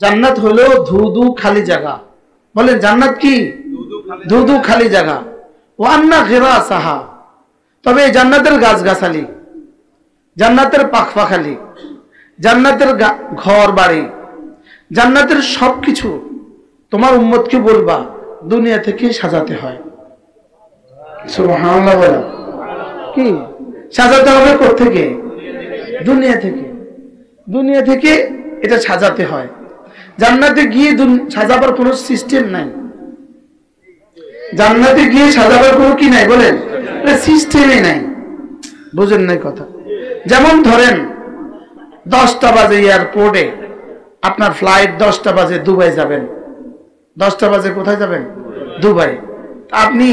জান্নাত হলো ধুধু খালি জায়গা। বলেন জান্নাত কি? ধুধু খালি জায়গা। ওয়ান্না গিরাসাহা, তবে জান্নাতের গাছগাছালি, জান্নাতের পাখপাখালি, জান্নাতের ঘর বাড়ি, জান্নাতের সবকিছু তোমার উম্মতকে বলবা দুনিয়া থেকে সাজাতে হয়। সুবহানাল্লাহ বলা কি সাজাতে হবে কোত্থেকে? দুনিয়া থেকে। দুনিয়া থেকে এটা সাজাতে হয়। জান্নাতে গিয়ে সাজাবার কোনো সিস্টেম নাই। জান্নাতে গিয়ে সাজাবার কোনো কি নাই? বলেন সিস্টেমই নাই। বুঝেন নাই কথা? যেমন ধরেন 10টা বাজে এয়ারপোর্টে আপনার ফ্লাইট, 10টা বাজে দুবাই যাবেন। 10টা বাজে কোথায় যাবেন? দুবাই। আপনি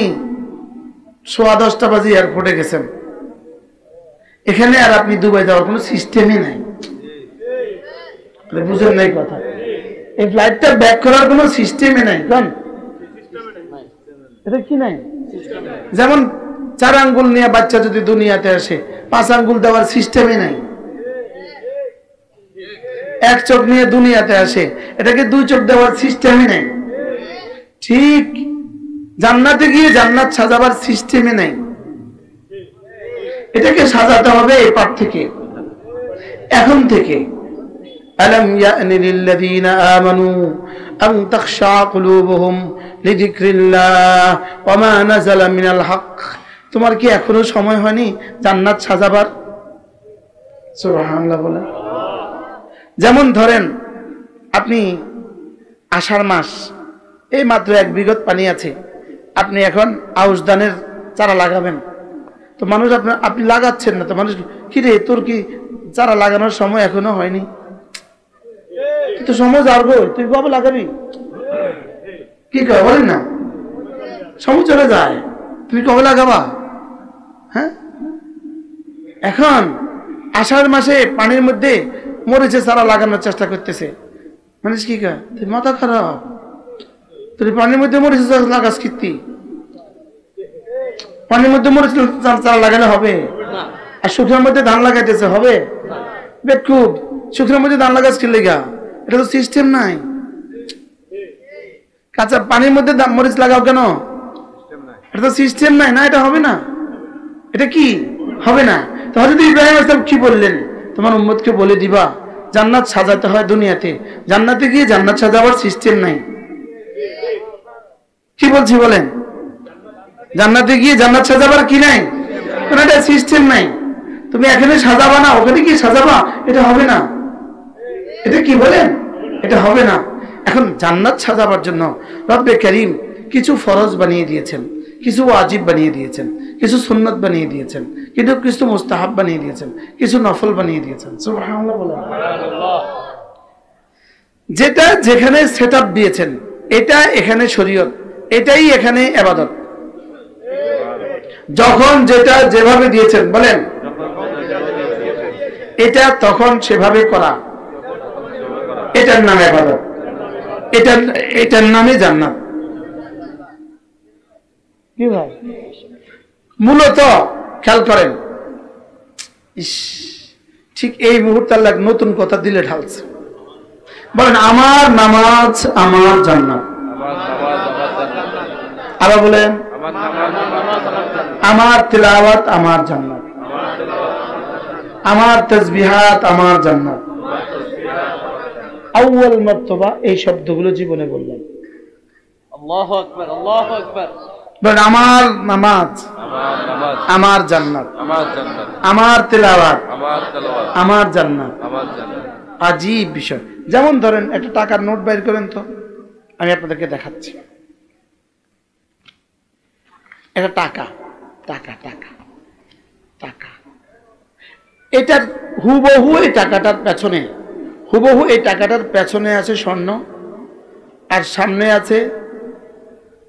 10:15 বাজে এয়ারপোর্টে গেছেন, এখানে আর আপনি দুবাই যাওয়ার কোনো সিস্টেমই নাই। বুঝেন নাই কথা? এই ফ্লাইটটা ব্যাক করার কোনো সিস্টেমই নাই। কারণ এটা কি নাই? যেমন 4 আঙ্গুল নিয়ে বাচ্চা যদি দুনিয়াতে আসে, 5 আঙ্গুল দেওয়ার সিস্টেমই নাই। 1 চোখ নিয়ে দুনিয়াতে আসে, এটাকে 2 চোখ দেওয়ার সিস্টেমই নাই। ঠিক জান্নাতে গিয়ে জান্নাত সাজাবার সিস্টেমই নাই। এটাকে সাজাতে হবে এপার থেকে, এখন থেকে। আলাম ইয়ানি লিল্লাযীনা আমানু আন তাখশা কুলুবুহুম লিযিকরিল্লাহ ওয়া মা নাযালা মিনাল হক। তোমার কি এখনো সময় হয়নি জান্নাত সাজাবার? সুবহানাল্লাহ বলেন। যেমন ধরেন আপনি আষাঢ় মাস, এই মাত্র 1 বিঘত পানি আছে, আপনি এখন আউশ ধানের চারা লাগাবেন। তো মানুষ আপনি লাগাচ্ছেন না, তো মানুষ কি রে তোর কি চারা লাগানোর সময় এখনো হয়নি? কিন্তু সময় যাবো, তুই কবে লাগাবি? কি কয় বলেন না? সময় চলে যায়, তুমি কবে লাগাবা? হ্যাঁ, এখন আষাঢ় মাসে পানির মধ্যে মরিচের চারা লাগানোর চেষ্টা করতেছে মানুষ। কি কয় তুই মাথা খারাপ, তুই পানির মধ্যে মরিচের চারা লাগাস কীর্তি? পানির মধ্যে মরিচ চারা লাগালে হবে? আর শুকনোর মধ্যে ধান লাগাইতেছে হবে? বেকুব, শুকনোর মধ্যে ধান লাগাস কি লেগা? এটা তো সিস্টেম নাই। কাঁচা পানির মধ্যে মরিচ লাগাও কেন? এটা তো সিস্টেম নাই। না, এটা হবে না। এটা কি হবে না? তাহলে হযরত ইব্রাহিম আলাইহিস সালাম কি বললেন? তোমার উম্মতকে বলে দিবা জান্নাত সাজাতে হয় দুনিয়াতে, জান্নাতে গিয়ে জান্নাত সাজাবার সিস্টেম নাই। কি বলছি বলেন? জান্নাতে গিয়ে জান্নাত সাজাবার কি নাই? কোনো একটা সিস্টেম নাই। তুমি এখানে সাজাবা না, ওখানে গিয়ে সাজাবা, এটা হবে না। এটা কি বলেন? এটা হবে না। এখন জান্নাত সাজাবার জন্য রব্বে কারীম কিছু ফরজ বানিয়ে দিয়েছেন, কিছু ওয়াজিব বানিয়ে দিয়েছেন, কিছু সুন্নাত বানিয়ে দিয়েছেন, কিন্তু কিছু মুস্তাহাব বানিয়ে দিয়েছেন, কিছু নফল বানিয়ে দিয়েছেন। সুবহানাল্লাহ বলেন। যেটা যেখানে সেটআপ দিয়েছেন, এটা এখানে শরীয়ত, এটাই এখানে ইবাদত। যখন যেটা যেভাবে দিয়েছেন বলেন, এটা তখন সেভাবে করা, এটার নামে ইবাদত, এটার নামে জান্নাত। কি ভাই? মূলত খেয়াল করেন, ঠিক এই মুহূর্তে আল্লাহ নতুন কথা দিলে ঢালছে। বলেন আমার নামাজ আমার জান্নাত। আবার বলেন আমার তিলাওয়াত আমার জান্নাত, আমার তাসবিহাত আমার জান্নাত। আউয়াল মারতবা এই শব্দগুলো জীবনে বললেন। আল্লাহু আকবার, আল্লাহু আকবার। বলেন আমার নামাজ আমার জান্নাত, আমার তিলাওয়াত আমার জান্নাত। আজীব বিষয়। যেমন ধরেন একটা টাকার নোট বাইর করেন তো, আমি আপনাদেরকে দেখাচ্ছি। এটা টাকা, টাকা, টাকা, টাকা। এটার হুবহু এই টাকাটার পেছনে, হুবহু এই টাকাটার পেছনে আছে স্বর্ণ, আর সামনে আছে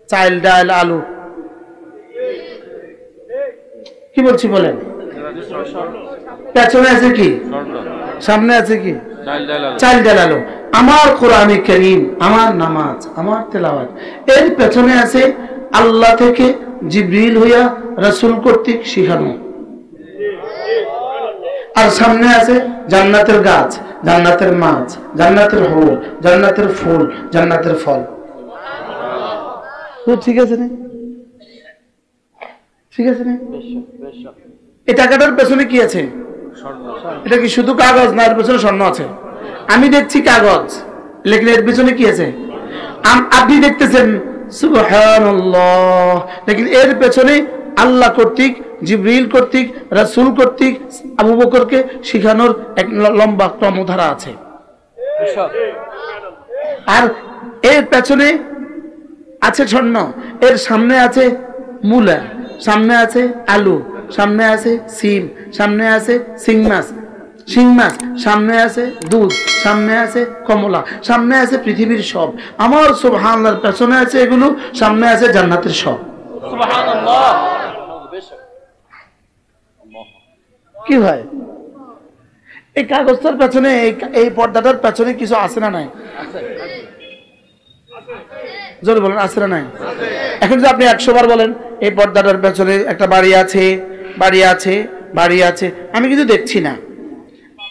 চাল ডাল আলু। কি বলছি বলেন? পেছনে আছে কি? সামনে আছে কি? চাল ডাল আলু। আমার কোরআনে কারীম, আমার নামাজ, আমার তেলাওয়াত, এর পেছনে আছে আল্লাহ থেকে জিবরিল হইয়া রাসূল কর্তৃক শিখানো। আর সামনে আছে জান্নাতের গাছ, জান্নাতের মাছ, জান্নাতের হল, জান্নাতের ফুল, জান্নাতের ফল। তো ঠিক আছে না? ঠিক আছে না? এই টাকাটার পেছনে কি আছে? এটা কি শুধু কাগজ না, এর পেছনে স্বর্ণ আছে? আমি দেখছি কাগজ, লেকিন এর পেছনে কি আছে? আপনি দেখতেছেন সুবহানাল্লাহ, লেকিন এর পেছনে আল্লাহ কর্তৃক, জিবরিল কর্তৃক, রাসূল কর্তৃক আবু বকরকে শিখানোর এক লম্বা ক্রমধারা আছে। আর এর পেছনে আছে স্বর্ণ, এর সামনে আছে মূলা, সামনে আছে আলু, সামনে আছে সিম, সামনে আছে শিং মাছ, সামনে আছে দুধ, সামনে আছে কমলা, সামনে আছে পৃথিবীর সব। আমার সুবহানাল্লাহর পেছনে আছে এগুলো, সামনে আছে জান্নাতের সব। সুবহানাল্লাহ। কি ভাই, এই কাগজটার পেছনে, এই পর্দাটার পেছনে কিছু আছে না নাই? জোরে বলেন, আছে না নাই? এখন যদি আপনি 100 বার বলেন এই পর্দাটার পেছনে একটা বাড়ি আছে, বাড়ি আছে, বাড়ি আছে, আমি কিন্তু দেখছি না,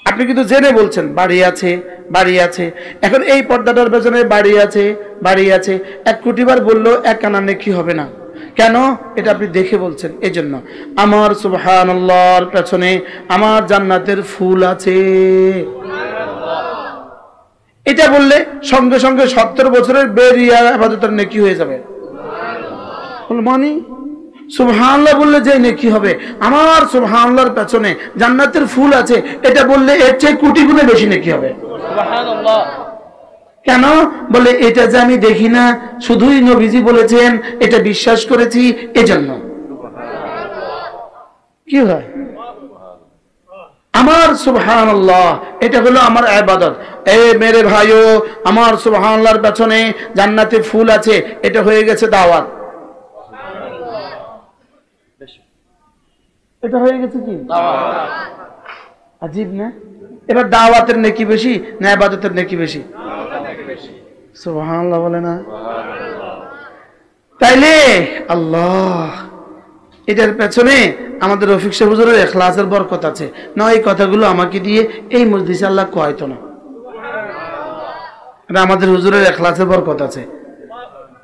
আপনি কিন্তু জেনে বলছেন বাড়ি আছে, বাড়ি আছে। এখন এই পর্দাটার পেছনে বাড়ি আছে, বাড়ি আছে, 1 কোটি বার বললেও 1 আনা নেকি হবে না। কেন? এটা আপনি দেখে বলছেন। এই জন্য আমার সুবহানাল্লাহর পেছনে আমার জান্নাতের ফুল আছে। এটা বললে সঙ্গে সঙ্গে 70 বছরের বেরিয়া ইবাদতের নেকি হয়ে যাবে। মানে সুবহানাল্লাহ বললে যে নেকি হবে, আমার সুবহানাল্লাহর পেছনে জান্নাতের ফুল আছে, এটা বললে এর চেয়ে কোটি গুণে বেশি নেকি হবে। সুবহানাল্লাহ। কেন? বলে এটা যে আমি দেখি না, শুধুই নবীজি বলেছেন, এটা বিশ্বাস করেছি, এজন্য। কি হয়? আমার সুবহানাল্লাহ, এটা হলো আমার ইবাদত। এ মেরে ভাইও, আমার সুবহানাল্লাহর পেছনে জান্নাতে ফুল আছে, এটা হয়ে গেছে দাওয়াত। এটা হয়ে গেছে কি? দাওয়াত। আজীব না? এবার দাওয়াতের নেকি বেশি না ইবাদতের নেকি বেশি? সুবহানাল্লাহ বলে না? তাইলে আল্লাহ, এটার পেছনে আমাদের রফিক সাহেব হুজুরের ইখলাসের বরকত আছে। না এই কথাগুলো আমাকে দিয়ে এই মজলিসে আল্লাহ কয়তো না, এটা আমাদের হুজুরের ইখলাসের বরকত আছে।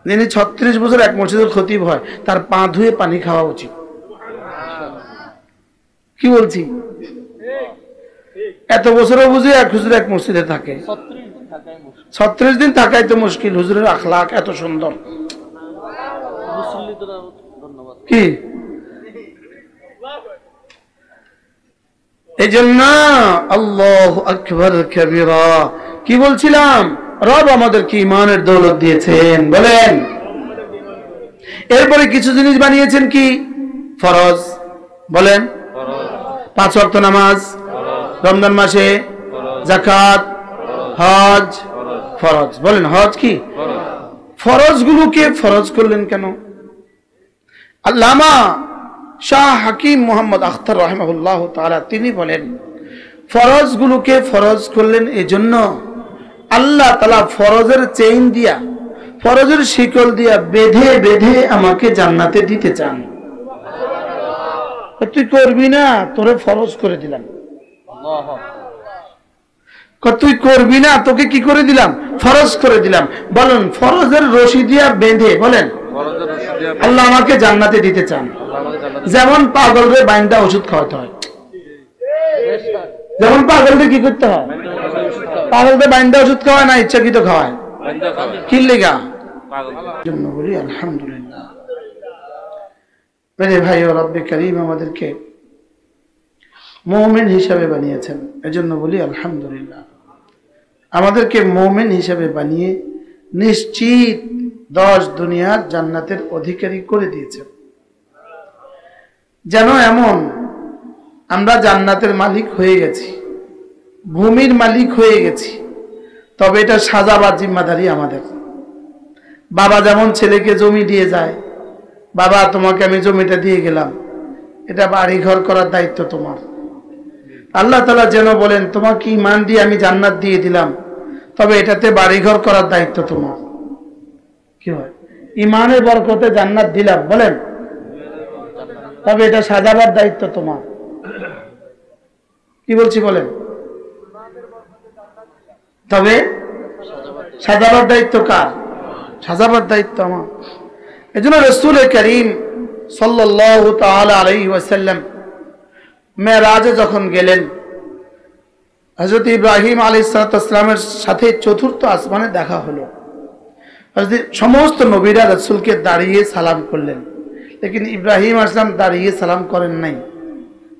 যিনি 36 বছর এক মসজিদের খতিব হয়, তার পা ধুয়ে পানি খাওয়া উচিত। কি বলছি? এত বছরও বুঝি এক হুজুর এক মসজিদে থাকে, 36 দিন থাকাই তো মুশকিল। হুজুরের আখলাক এত সুন্দর। কি এই জন্য আল্লাহু আকবার কাবীরা। কি বলছিলাম? রব আমাদেরকে ঈমানের দৌলত দিয়েছেন, বলেন। এরপরে কিছু জিনিস বানিয়েছেন কি? ফরজ, বলেন। 5 ওয়াক্ত নামাজ, রমজান মাসে যাকাত, হজ, ফরজ, বলেন। হজ কি? ফরজগুলোকে ফরজ করলেন কেন? আল্লামা শাহ হাকিম মোহাম্মদ আখতার রাহিমাহুল্লাহ তাআলা তিনি বলেন, ফরজগুলোকে ফরজ করলেন এজন্য আল্লাহ তাআলা ফরজের চেইন দিয়া, ফরজের শিকল দিয়া বেঁধে বেঁধে আমাকে জান্নাতে দিতে চান। তুই করবি না, তোরে ফরজ করে দিলাম। তুই করবি না, তোকে কি করে দিলাম? ফরজ করে দিলাম। বলেন, ফরজের রশি দিয়া বেঁধে, বলেন, আল্লাহ আমাকে জান্নাতে দিতে চান। যেমন পাগলরে বাইন্দা ওষুধ খাওয়াতে হয়, যেমন পাগলরে কি করতে হয়? পাগলরে বাইন্দা ওষুধ খাওয়ায় না, ইচ্ছাকৃত খাওয়ায়। কি লেগা? জন্য বলি আলহামদুলিল্লাহ। মেরে ভাই ও রব্বে কারীম আমাদেরকে মুমিন হিসাবে বানিয়েছেন, এজন্য বলি আলহামদুলিল্লাহ। আমাদেরকে মুমিন হিসাবে বানিয়ে নিশ্চিত 10 দুনিয়ার জান্নাতের অধিকারী করে দিয়েছেন। যেন এমন আমরা জান্নাতের মালিক হয়ে গেছি, ভূমির মালিক হয়ে গেছি, তবে এটা সাজাবার জিম্মাদারি আমাদের। বাবা যেমন ছেলেকে জমি দিয়ে যায়, বাবা তোমাকে আমি জমিটা দিয়ে গেলাম, এটা বাড়ি ঘর করার দায়িত্ব তোমার। আল্লাহ তাআলা যেন বলেন, তোমাকে ঈমান দিয়ে আমি জান্নাত দিয়ে দিলাম, তবে এটাতে বাড়িঘর করার দায়িত্ব তোমার। কি হয়? ঈমানের বরকতে জান্নাত দিলাম, বলেন, তবে এটা সাজাবার দায়িত্ব তোমার। কি বলছি বলেন? তবে সাজাবার দায়িত্ব কার? সাজাবার দায়িত্ব আমার। এজন্য রাসূল করিম সাল্লাল্লাহু তাআলা আলাইহি ওয়াসাল্লাম মেরাজে যখন গেলেন, হযরত ইব্রাহিম আলাইহিস সালামের সাথে চতুর্থ আসমানে দেখা হলো। সমস্ত নবীরা রাসূলকে দাঁড়িয়ে সালাম করলেন, লেকিন ইব্রাহিম আলাইহিস সালাম দাঁড়িয়ে সালাম করেন নাই,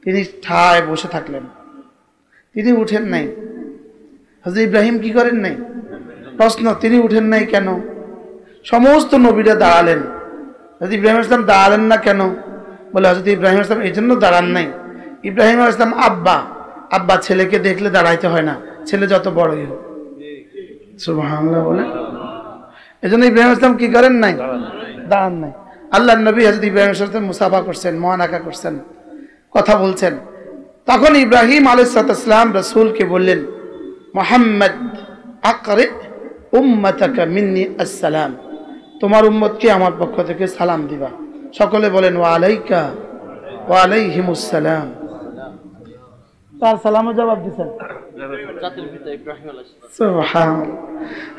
তিনি ঠায় বসে থাকলেন, তিনি উঠেন নাই। হযরত ইব্রাহিম কি করেন নাই? প্রশ্ন, তিনি উঠেন নাই কেন? সমস্ত নবীরা দাঁড়ালেন, হযরত ইব্রাহিম আলাইহিস সালাম দাঁড়ালেন না কেন? বলে হযরত ইব্রাহিম আলাইহিস সালাম এই জন্য দাঁড়ান নাই, ইব্রাহিম আলাইহিস সালাম আব্বা, আব্বা ছেলেকে দেখলে দাঁড়াইতে হয় না, ছেলে যত বড়ই হোক। সুবহানাল্লাহ বলে। এই জন্য ইব্রাহিম আলাইহিস সালাম কি করেন নাই? দাঁড়ান নাই। আল্লাহর নবী হযরত ইব্রাহিম আলাইহিস সালাম মুসাফা করছেন, মুআনাকা করছেন, কথা বলছেন। তখন ইব্রাহিম আলাইহিস সালাম রাসূলকে বললেন, মুহাম্মদ আকরি উম্মাতাকা মিন্নি আসসালাম, তোমার উম্মতকে আমার পক্ষ থেকে সালাম দিবা। সকলে বলেন ওয়া আলাইকা ওয়া আলাইহিমুস সালাম। তার সালামের জবাব দিবেন জাতির পিতা ইব্রাহিম আলাইহিস সালাম। সুবহানাল্লাহ।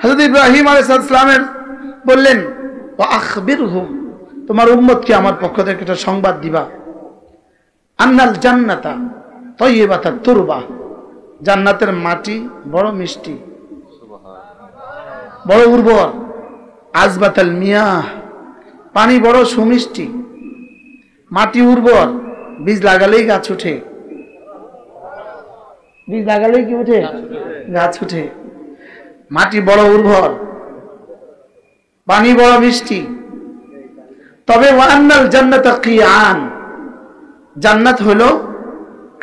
হযরত ইব্রাহিম আলাইহিস সালামের বললেন ওয়া আখবিরহুম, তোমার উম্মতকে আমার পক্ষ থেকে একটা সংবাদ দিবা, আন্নাল জান্নাতা তাইয়্যিবাতুত তুরবা, জান্নাতের মাটি বড় মিষ্টি, বড় উর্বর, আজবাতাল মিয়াহ, পানি বড় সুমিষ্টি, মাটি উর্বর, বীজ লাগালেই গাছ ওঠে, বীজ লাগালেই কি ওঠে? গাছ ওঠে। মাটি বড় উর্বর, পানি বড় মিষ্টি। তবে ওয়ান্নাল জান্নাতা কিয়ান, জান্নাত হলো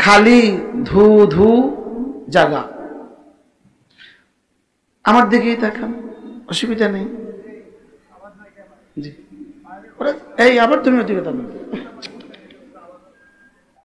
খালি ধু ধু জায়গা। আমার দিকেই তাকান, অসুবিধা নেই। জি, এই আবার তুমি ওদিকে তাকান।